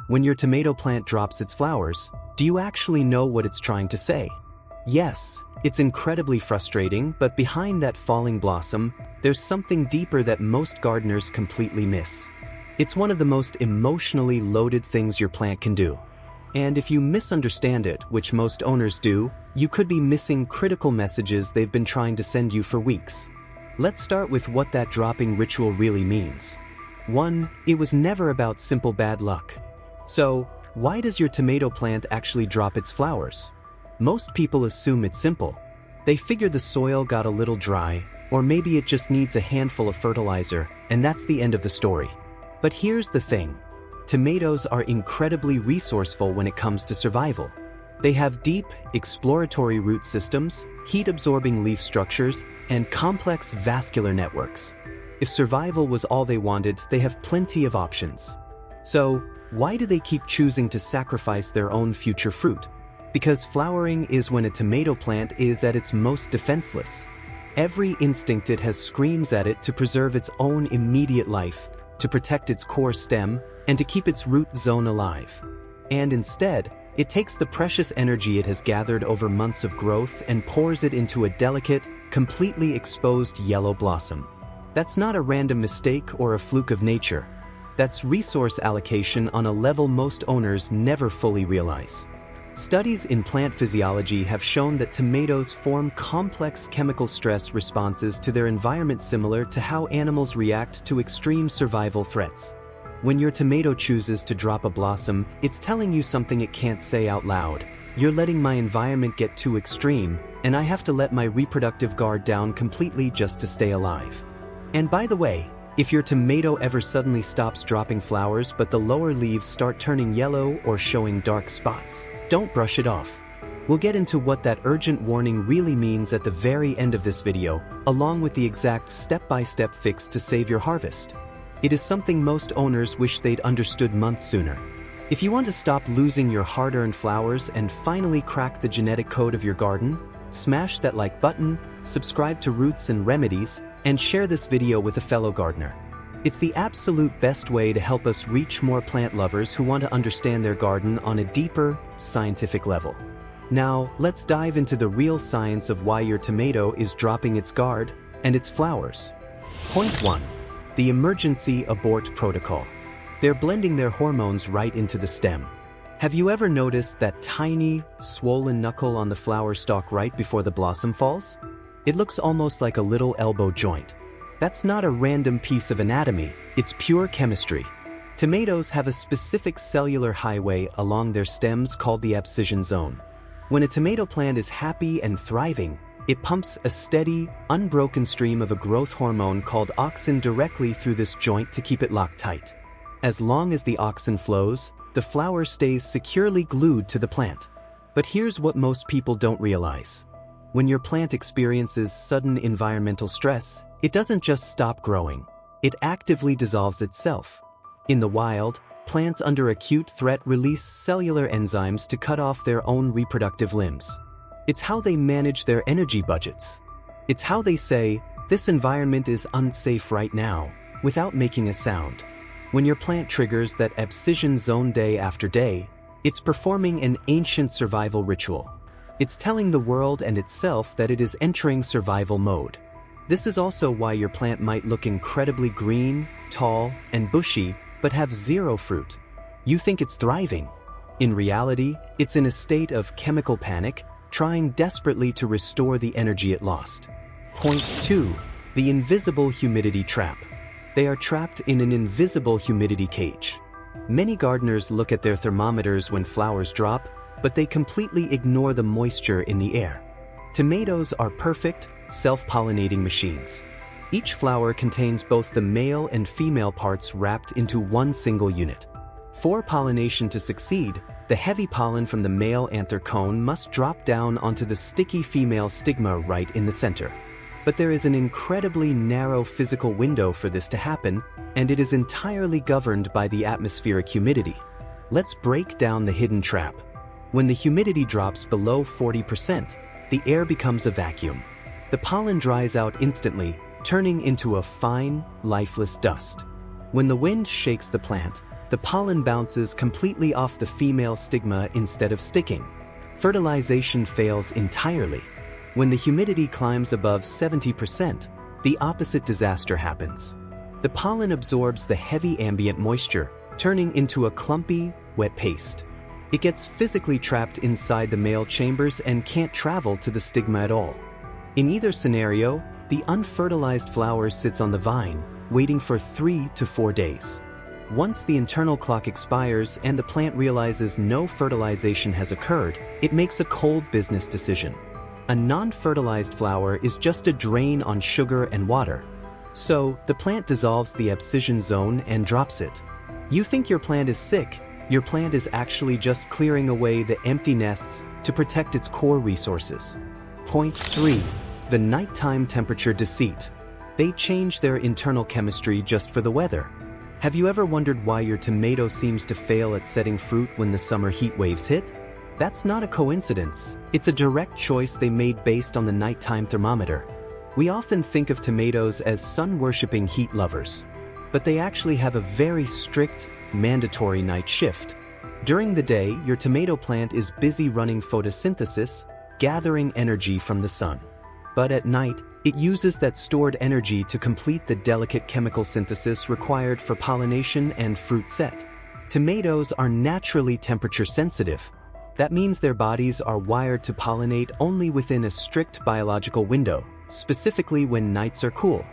When your tomato plant drops its flowers, do you actually know what it's trying to say? Yes, it's incredibly frustrating, but behind that falling blossom, there's something deeper that most gardeners completely miss. It's one of the most emotionally loaded things your plant can do. And if you misunderstand it, which most owners do, you could be missing critical messages they've been trying to send you for weeks. Let's start with what that dropping ritual really means. 1. It was never about simple bad luck. So, why does your tomato plant actually drop its flowers? Most people assume it's simple. They figure the soil got a little dry, or maybe it just needs a handful of fertilizer, and that's the end of the story. But here's the thing. Tomatoes are incredibly resourceful when it comes to survival. They have deep, exploratory root systems, heat-absorbing leaf structures, and complex vascular networks. If survival was all they wanted, they have plenty of options. So, why do they keep choosing to sacrifice their own future fruit? Because flowering is when a tomato plant is at its most defenseless. Every instinct it has screams at it to preserve its own immediate life, to protect its core stem, and to keep its root zone alive. And instead, it takes the precious energy it has gathered over months of growth and pours it into a delicate, completely exposed yellow blossom. That's not a random mistake or a fluke of nature. That's resource allocation on a level most owners never fully realize. Studies in plant physiology have shown that tomatoes form complex chemical stress responses to their environment similar to how animals react to extreme survival threats. When your tomato chooses to drop a blossom, it's telling you something it can't say out loud. You're letting my environment get too extreme, and I have to let my reproductive guard down completely just to stay alive. And by the way, if your tomato ever suddenly stops dropping flowers but the lower leaves start turning yellow or showing dark spots, don't brush it off. We'll get into what that urgent warning really means at the very end of this video, along with the exact step-by-step fix to save your harvest. It is something most owners wish they'd understood months sooner. If you want to stop losing your hard-earned flowers and finally crack the genetic code of your garden, smash that like button, subscribe to Roots and Remedies, and share this video with a fellow gardener. It's the absolute best way to help us reach more plant lovers who want to understand their garden on a deeper, scientific level. Now, let's dive into the real science of why your tomato is dropping its guard and its flowers. Point 1. The Emergency Abort Protocol. They're blending their hormones right into the stem. Have you ever noticed that tiny, swollen knuckle on the flower stalk right before the blossom falls? It looks almost like a little elbow joint. That's not a random piece of anatomy, it's pure chemistry. Tomatoes have a specific cellular highway along their stems called the Abscission Zone. When a tomato plant is happy and thriving, it pumps a steady, unbroken stream of a growth hormone called auxin directly through this joint to keep it locked tight. As long as the auxin flows, the flower stays securely glued to the plant. But here's what most people don't realize. When your plant experiences sudden environmental stress, it doesn't just stop growing. It actively dissolves itself. In the wild, plants under acute threat release cellular enzymes to cut off their own reproductive limbs. It's how they manage their energy budgets. It's how they say, "This environment is unsafe right now," without making a sound. When your plant triggers that Abscission Zone day after day, it's performing an ancient survival ritual. It's telling the world and itself that it is entering survival mode. This is also why your plant might look incredibly green, tall, and bushy, but have zero fruit. You think it's thriving. In reality, it's in a state of chemical panic, trying desperately to restore the energy it lost. Point 2. The Invisible Humidity Trap. They are trapped in an invisible humidity cage. Many gardeners look at their thermometers when flowers drop, but they completely ignore the moisture in the air. Tomatoes are perfect, self-pollinating machines. Each flower contains both the male and female parts wrapped into one single unit. For pollination to succeed, the heavy pollen from the male anther cone must drop down onto the sticky female stigma right in the center. But there is an incredibly narrow physical window for this to happen, and it is entirely governed by the atmospheric humidity. Let's break down the hidden trap. When the humidity drops below 40%, the air becomes a vacuum. The pollen dries out instantly, turning into a fine, lifeless dust. When the wind shakes the plant, The pollen bounces completely off the female stigma instead of sticking. Fertilization fails entirely. When the humidity climbs above 70%, the opposite disaster happens. The pollen absorbs the heavy ambient moisture, turning into a clumpy, wet paste. It gets physically trapped inside the male chambers and can't travel to the stigma at all. In either scenario, the unfertilized flower sits on the vine, waiting for 3 to 4 days. Once the internal clock expires and the plant realizes no fertilization has occurred, it makes a cold business decision. A non-fertilized flower is just a drain on sugar and water. So, the plant dissolves the abscission zone and drops it. You think your plant is sick. Your plant is actually just clearing away the empty nests to protect its core resources. Point 3. The nighttime temperature deceit. They change their internal chemistry just for the weather. Have you ever wondered why your tomato seems to fail at setting fruit when the summer heat waves hit? That's not a coincidence. It's a direct choice they made based on the nighttime thermometer. We often think of tomatoes as sun-worshipping heat lovers, but they actually have a very strict, mandatory night shift. During the day, your tomato plant is busy running photosynthesis, gathering energy from the sun. But at night, it uses that stored energy to complete the delicate chemical synthesis required for pollination and fruit set. Tomatoes are naturally temperature sensitive. That means their bodies are wired to pollinate only within a strict biological window, specifically when nights are cool.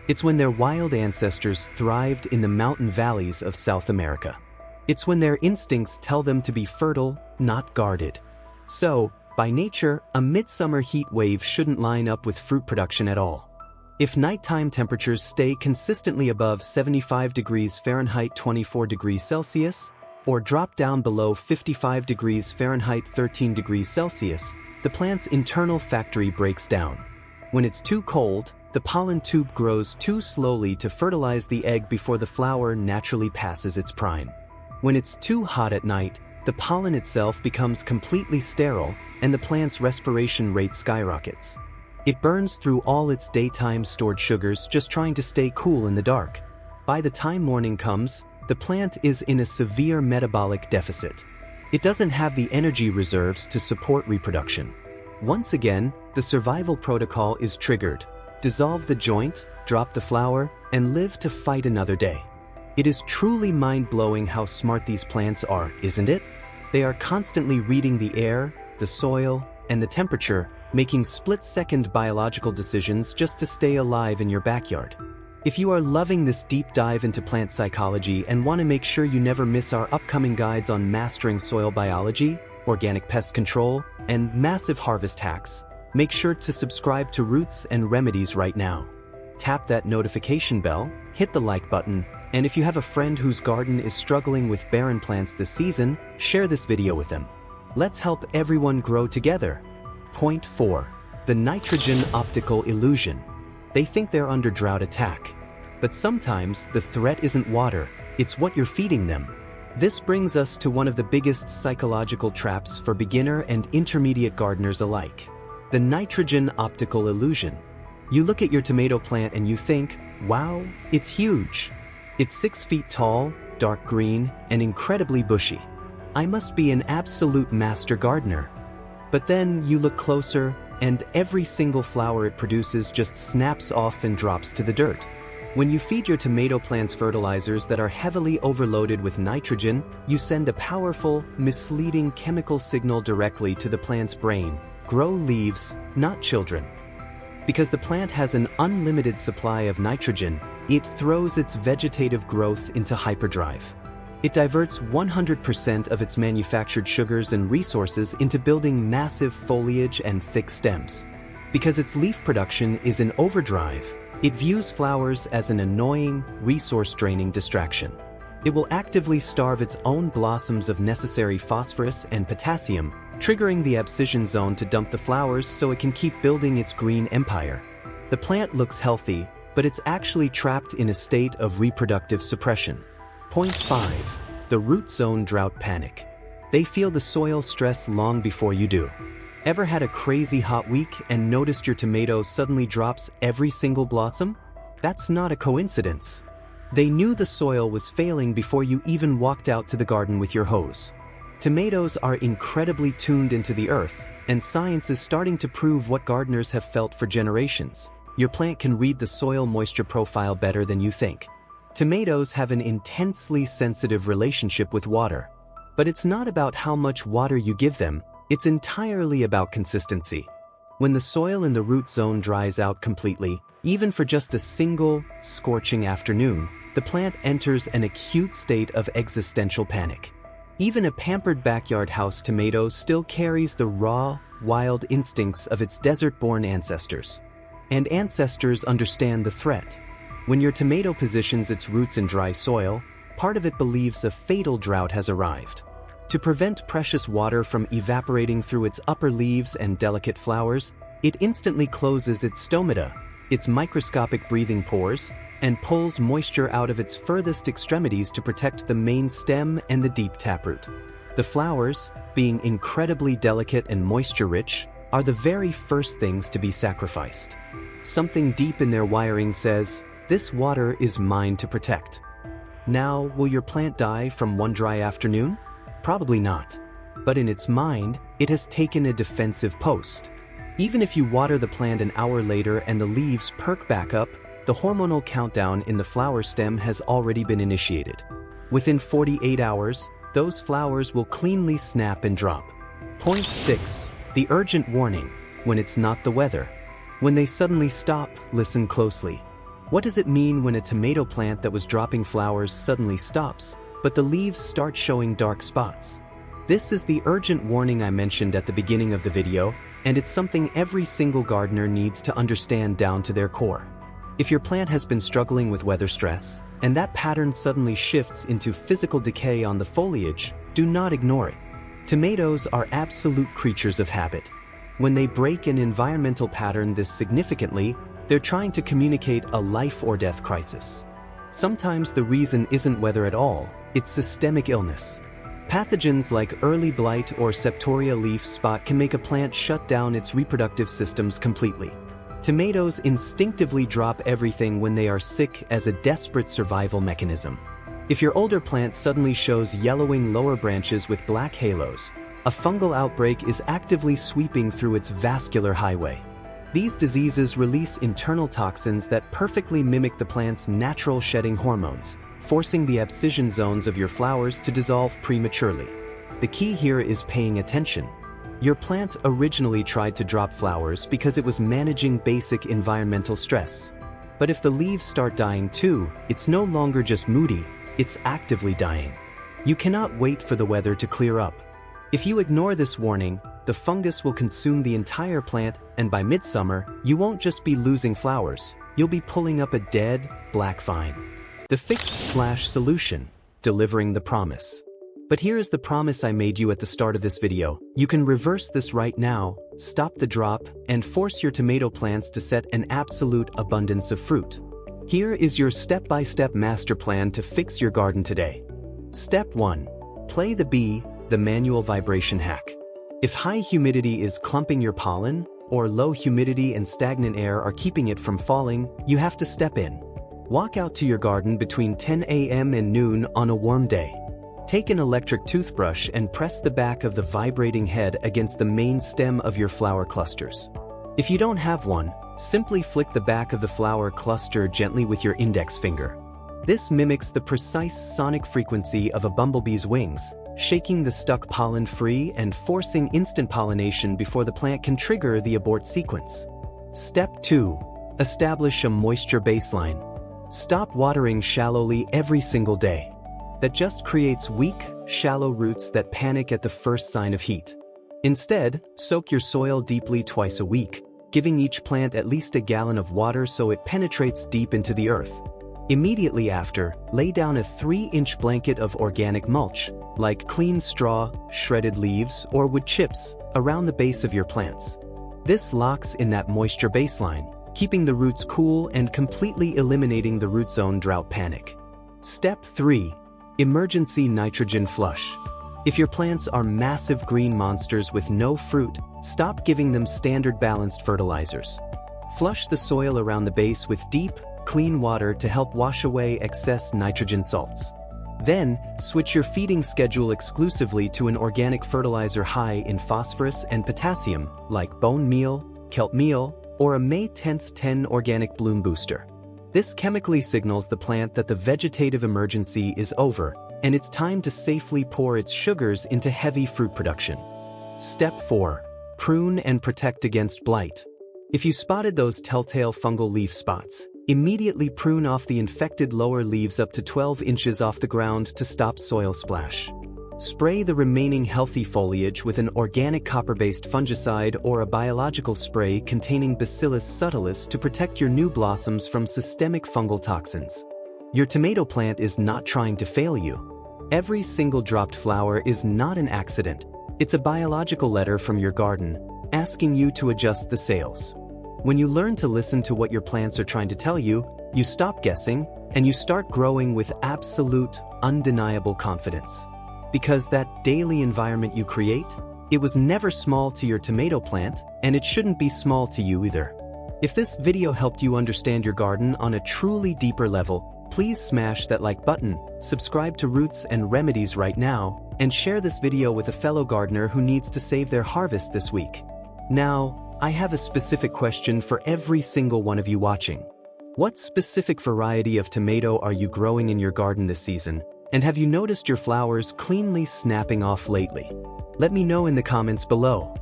It's when their wild ancestors thrived in the mountain valleys of South America. It's when their instincts tell them to be fertile, not guarded. So, by nature, a midsummer heat wave shouldn't line up with fruit production at all. If nighttime temperatures stay consistently above 75 degrees Fahrenheit 24 degrees Celsius, or drop down below 55 degrees Fahrenheit 13 degrees Celsius, the plant's internal factory breaks down. When it's too cold, the pollen tube grows too slowly to fertilize the egg before the flower naturally passes its prime. When it's too hot at night, the pollen itself becomes completely sterile and the plant's respiration rate skyrockets. It burns through all its daytime stored sugars just trying to stay cool in the dark. By the time morning comes, the plant is in a severe metabolic deficit. It doesn't have the energy reserves to support reproduction. Once again, the survival protocol is triggered. Dissolve the joint, drop the flower, and live to fight another day. It is truly mind-blowing how smart these plants are, isn't it? They are constantly reading the air, the soil, and the temperature, making split-second biological decisions just to stay alive in your backyard. If you are loving this deep dive into plant psychology and want to make sure you never miss our upcoming guides on mastering soil biology, organic pest control, and massive harvest hacks, make sure to subscribe to Roots and Remedies right now. Tap that notification bell, hit the like button, and if you have a friend whose garden is struggling with barren plants this season, share this video with them. Let's help everyone grow together. Point 4. The nitrogen optical illusion. They think they're under drought attack. But sometimes the threat isn't water, it's what you're feeding them. This brings us to one of the biggest psychological traps for beginner and intermediate gardeners alike. The nitrogen optical illusion. You look at your tomato plant and you think, wow, it's huge. It's 6 feet tall, dark green, and incredibly bushy. I must be an absolute master gardener. But then you look closer, and every single flower it produces just snaps off and drops to the dirt. When you feed your tomato plants fertilizers that are heavily overloaded with nitrogen, you send a powerful, misleading chemical signal directly to the plant's brain: grow leaves, not children. Because the plant has an unlimited supply of nitrogen, it throws its vegetative growth into hyperdrive. It diverts 100% of its manufactured sugars and resources into building massive foliage and thick stems. Because its leaf production is in overdrive, it views flowers as an annoying, resource-draining distraction. It will actively starve its own blossoms of necessary phosphorus and potassium, triggering the Abscission Zone to dump the flowers so it can keep building its green empire. The plant looks healthy, but it's actually trapped in a state of reproductive suppression. Point 5. The root zone drought panic. They feel the soil stress long before you do. Ever had a crazy hot week and noticed your tomato suddenly drops every single blossom? That's not a coincidence. They knew the soil was failing before you even walked out to the garden with your hose. Tomatoes are incredibly tuned into the earth, and science is starting to prove what gardeners have felt for generations. Your plant can read the soil moisture profile better than you think. Tomatoes have an intensely sensitive relationship with water. But it's not about how much water you give them, it's entirely about consistency. When the soil in the root zone dries out completely, even for just a single, scorching afternoon, the plant enters an acute state of existential panic. Even a pampered backyard house tomato still carries the raw, wild instincts of its desert-born ancestors. And ancestors understand the threat. When your tomato positions its roots in dry soil, part of it believes a fatal drought has arrived. To prevent precious water from evaporating through its upper leaves and delicate flowers, it instantly closes its stomata, its microscopic breathing pores, and pulls moisture out of its furthest extremities to protect the main stem and the deep taproot. The flowers, being incredibly delicate and moisture-rich, are the very first things to be sacrificed. Something deep in their wiring says, "This water is mine to protect." Now, will your plant die from one dry afternoon? Probably not. But in its mind, it has taken a defensive post. Even if you water the plant an hour later and the leaves perk back up, the hormonal countdown in the flower stem has already been initiated. Within 48 hours, those flowers will cleanly snap and drop. Point 6. The urgent warning, when it's not the weather. When they suddenly stop, listen closely. What does it mean when a tomato plant that was dropping flowers suddenly stops, but the leaves start showing dark spots? This is the urgent warning I mentioned at the beginning of the video, and it's something every single gardener needs to understand down to their core. If your plant has been struggling with weather stress, and that pattern suddenly shifts into physical decay on the foliage, do not ignore it. Tomatoes are absolute creatures of habit. When they break an environmental pattern this significantly, they're trying to communicate a life or death crisis. Sometimes the reason isn't weather at all, it's systemic illness. Pathogens like early blight or septoria leaf spot can make a plant shut down its reproductive systems completely. Tomatoes instinctively drop everything when they are sick as a desperate survival mechanism. If your older plant suddenly shows yellowing lower branches with black halos, a fungal outbreak is actively sweeping through its vascular highway. These diseases release internal toxins that perfectly mimic the plant's natural shedding hormones, forcing the abscission zones of your flowers to dissolve prematurely. The key here is paying attention. Your plant originally tried to drop flowers because it was managing basic environmental stress. But if the leaves start dying too, it's no longer just moody, it's actively dying. You cannot wait for the weather to clear up. If you ignore this warning, the fungus will consume the entire plant, and by midsummer, you won't just be losing flowers, you'll be pulling up a dead, black vine. The fix/solution, delivering the promise. But here is the promise I made you at the start of this video. You can reverse this right now, stop the drop, and force your tomato plants to set an absolute abundance of fruit. Here is your step-by-step master plan to fix your garden today. Step 1. Play the bee, the manual vibration hack. If high humidity is clumping your pollen, or low humidity and stagnant air are keeping it from falling, you have to step in. Walk out to your garden between 10 a.m. and noon on a warm day. Take an electric toothbrush and press the back of the vibrating head against the main stem of your flower clusters. If you don't have one, simply flick the back of the flower cluster gently with your index finger. This mimics the precise sonic frequency of a bumblebee's wings, shaking the stuck pollen free and forcing instant pollination before the plant can trigger the abort sequence. Step 2. Establish a moisture baseline. Stop watering shallowly every single day. That just creates weak, shallow roots that panic at the first sign of heat. Instead, soak your soil deeply twice a week, giving each plant at least a gallon of water so it penetrates deep into the earth. Immediately after, lay down a 3-inch blanket of organic mulch, like clean straw, shredded leaves, or wood chips, around the base of your plants. This locks in that moisture baseline, keeping the roots cool and completely eliminating the root zone drought panic. Step 3. Emergency nitrogen flush. If your plants are massive green monsters with no fruit, stop giving them standard balanced fertilizers. Flush the soil around the base with deep, clean water to help wash away excess nitrogen salts. Then, switch your feeding schedule exclusively to an organic fertilizer high in phosphorus and potassium, like bone meal, kelp meal, or a May 10 organic bloom booster. This chemically signals the plant that the vegetative emergency is over, and it's time to safely pour its sugars into heavy fruit production. Step 4. Prune and protect against blight. If you spotted those telltale fungal leaf spots, immediately prune off the infected lower leaves up to 12 inches off the ground to stop soil splash. Spray the remaining healthy foliage with an organic copper-based fungicide or a biological spray containing Bacillus subtilis to protect your new blossoms from systemic fungal toxins. Your tomato plant is not trying to fail you. Every single dropped flower is not an accident. It's a biological letter from your garden, asking you to adjust the sails. When you learn to listen to what your plants are trying to tell you, you stop guessing, and you start growing with absolute, undeniable confidence. Because that daily environment you create, it was never small to your tomato plant, and it shouldn't be small to you either. If this video helped you understand your garden on a truly deeper level, please smash that like button, subscribe to Roots and Remedies right now, and share this video with a fellow gardener who needs to save their harvest this week. Now, I have a specific question for every single one of you watching. What specific variety of tomato are you growing in your garden this season, and have you noticed your flowers cleanly snapping off lately? Let me know in the comments below.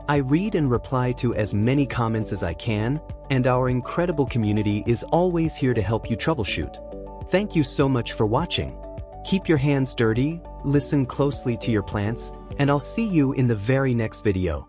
I read and reply to as many comments as I can, and our incredible community is always here to help you troubleshoot. Thank you so much for watching. Keep your hands dirty, listen closely to your plants, and I'll see you in the very next video.